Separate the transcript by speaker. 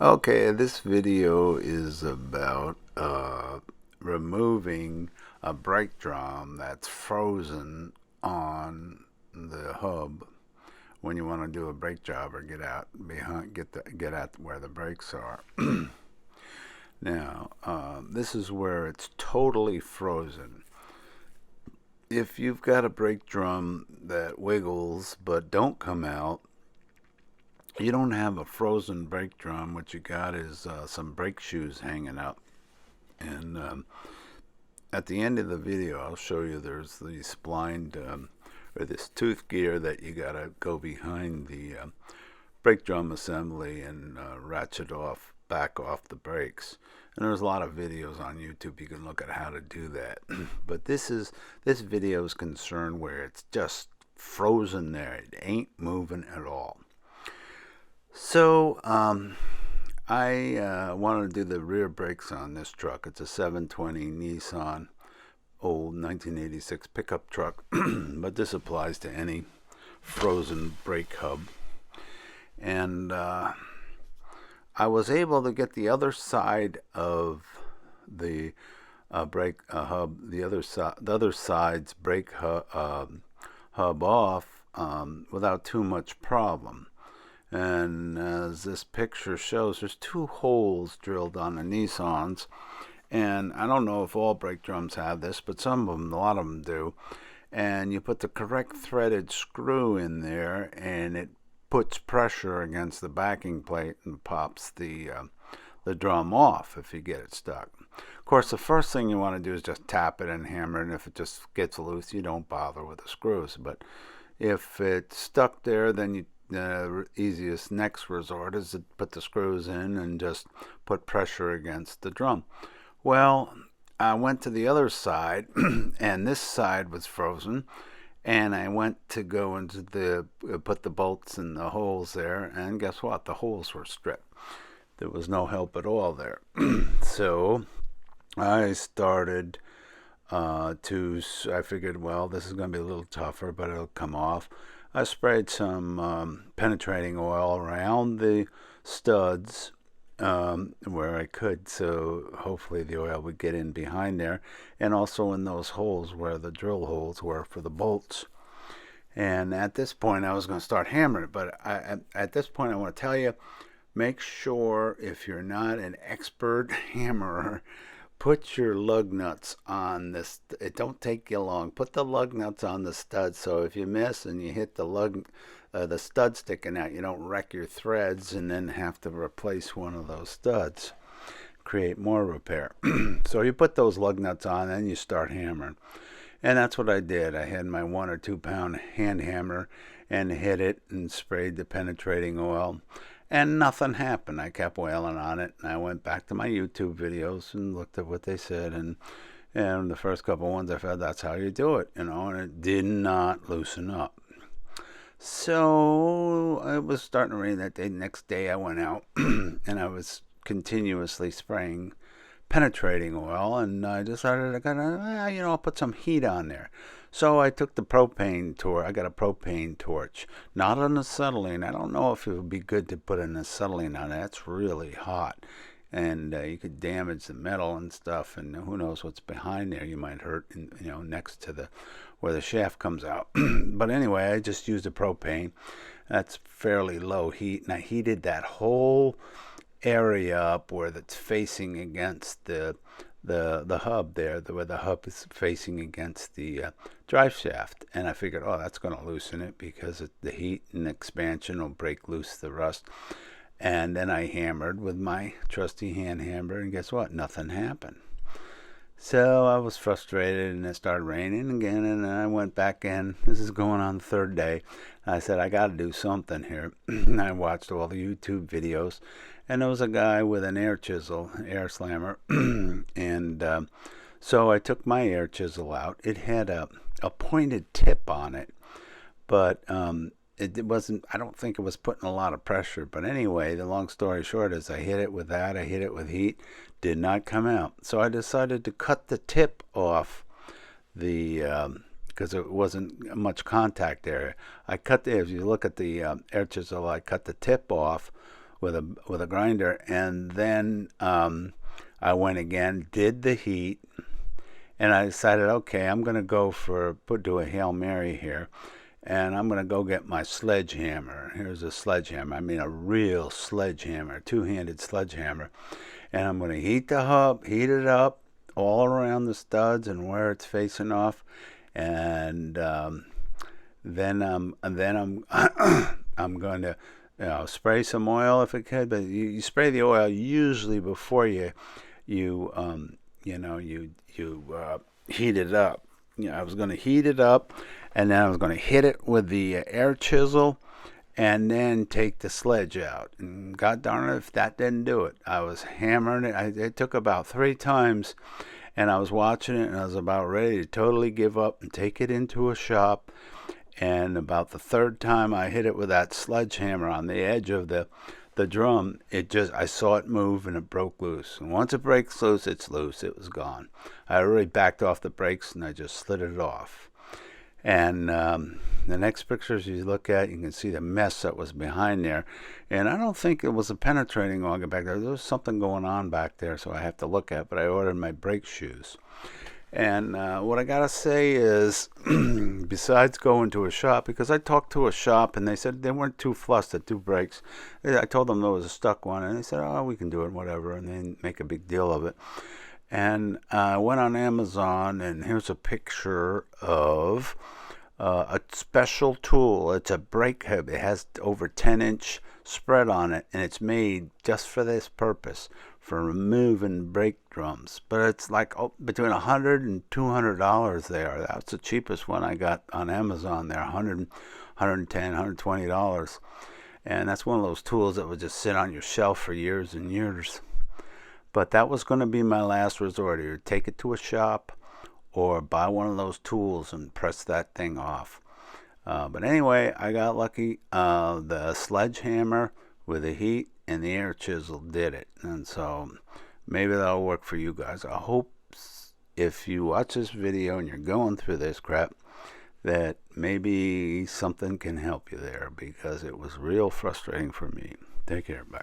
Speaker 1: Okay, this video is about removing a brake drum that's frozen on the hub when you want to do a brake job or get out behind, get out where the brakes are. Now, this is where it's totally frozen. If you've got a brake drum that wiggles but don't come out, you don't have a frozen brake drum. What you got is some brake shoes hanging up. And at the end of the video, I'll show you there's the splined or this tooth gear that you gotta go behind the brake drum assembly and ratchet back off the brakes. And there's a lot of videos on YouTube you can look at how to do that. But this video is concerned where it's just frozen there. It ain't moving at all. So I wanted to do the rear brakes on this truck. It's a 720 Nissan, old 1986 pickup truck, but this applies to any frozen brake hub. And I was able to get the other side of the brake hub, the other side's brake hub off without too much problem. And as this picture shows, there's two holes drilled on the Nissans. And I don't know if all brake drums have this, but some of them, a lot of them do. And you put the correct threaded screw in there, and it puts pressure against the backing plate and pops the drum off if you get it stuck. Of course, the first thing you want to do is just tap it and hammer it, and if it just gets loose, you don't bother with the screws. But if it's stuck there, then you the easiest next resort is to put the screws in and just put pressure against the drum. Well, I went to the other side, and this side was frozen, and I went to go into put the bolts in the holes there, and guess what? The holes were stripped. There was no help at all there. So I started I figured, well, this is going to be a little tougher, but it'll come off. I sprayed some penetrating oil around the studs where I could, so hopefully the oil would get in behind there, and also in those holes where the drill holes were for the bolts. And at this point, I was going to start hammering it, but at this point, I want to tell you, make sure if you're not an expert hammerer, put your lug nuts on this. It don't take you long. Put the lug nuts on the stud, so if you miss and you hit the stud sticking out, you don't wreck your threads and then have to replace one of those studs. Create more repair. So you put those lug nuts on, and you start hammering. And that's what I did. I had my 1 or 2 pound hand hammer and hit it and sprayed the penetrating oil. And nothing happened. I kept wailing on it, and I went back to my YouTube videos and looked at what they said, and the first couple ones I felt that's how you do it, and it did not loosen up. So it was starting to rain that day. Next day I went out and I was continuously spraying penetrating oil, and I decided I'll put some heat on there. So I took the propane torch. I got a propane torch, not an acetylene. I don't know if it would be good to put an acetylene on it. That's really hot, and you could damage the metal and stuff. And who knows what's behind there? You might hurt, next to the where the shaft comes out. But anyway, I just used a propane. That's fairly low heat, and I heated that whole area up where that's facing against the hub there, where the hub is facing against the drive shaft. And I figured, oh, that's going to loosen it because the heat and expansion will break loose the rust. And then I hammered with my trusty hand hammer, and guess what? Nothing happened. So I was frustrated, and it started raining again, and I went back in. This is going on the third day. I said, I got to do something here. And I watched all the YouTube videos, and there was a guy with an air chisel, air slammer, and so I took my air chisel out. It had a pointed tip on it, but it wasn't, I don't think it was putting a lot of pressure. But anyway, the long story short is I hit it with that. I hit it with heat. Did not come out. So I decided to cut the tip off the because it wasn't much contact area. If you look at the air chisel, I cut the tip off with a grinder. And then I went again, did the heat, and I decided, okay, I'm going to go do a Hail Mary here, and I'm going to go get my sledgehammer. Here's a sledgehammer. I mean a real sledgehammer, two-handed sledgehammer. And I'm going to heat the hub, heat it up all around the studs and where it's facing off, and then I'm I'm going to spray some oil if it could. But you spray the oil usually before you heat it up. I was going to heat it up, and then I was going to hit it with the air chisel, and then take the sledge out. And God darn it if that didn't do it. I was hammering it. It took about 3 times, and I was watching it, and I was about ready to totally give up and take it into a shop. And about the 3rd time I hit it with that sledgehammer on the edge of the drum, I saw it move, and it broke loose. And once it breaks loose, it's loose. It was gone. I already backed off the brakes, and I just slid it off. And the next pictures you look at, you can see the mess that was behind there. And I don't think it was a penetrating auger back there. There was something going on back there, so I have to look at. But I ordered my brake shoes. And what I gotta say is, besides going to a shop, because I talked to a shop and they said they weren't too fussed to do brakes. I told them there was a stuck one, and they said, "Oh, we can do it, whatever," and they didn't make a big deal of it. And I went on Amazon, and here's a picture of a special tool. It's a brake hub. It has over 10-inch spread on it, and it's made just for this purpose, for removing brake drums. But it's like between $100 and $200 there. That's the cheapest one I got on Amazon there, $110, $120. And that's one of those tools that would just sit on your shelf for years and years. But that was going to be my last resort. Either take it to a shop or buy one of those tools and press that thing off. But anyway, I got lucky. The sledgehammer with the heat and the air chisel did it. And so maybe that'll work for you guys. I hope if you watch this video and you're going through this crap, that maybe something can help you there, because it was real frustrating for me. Take care. Bye.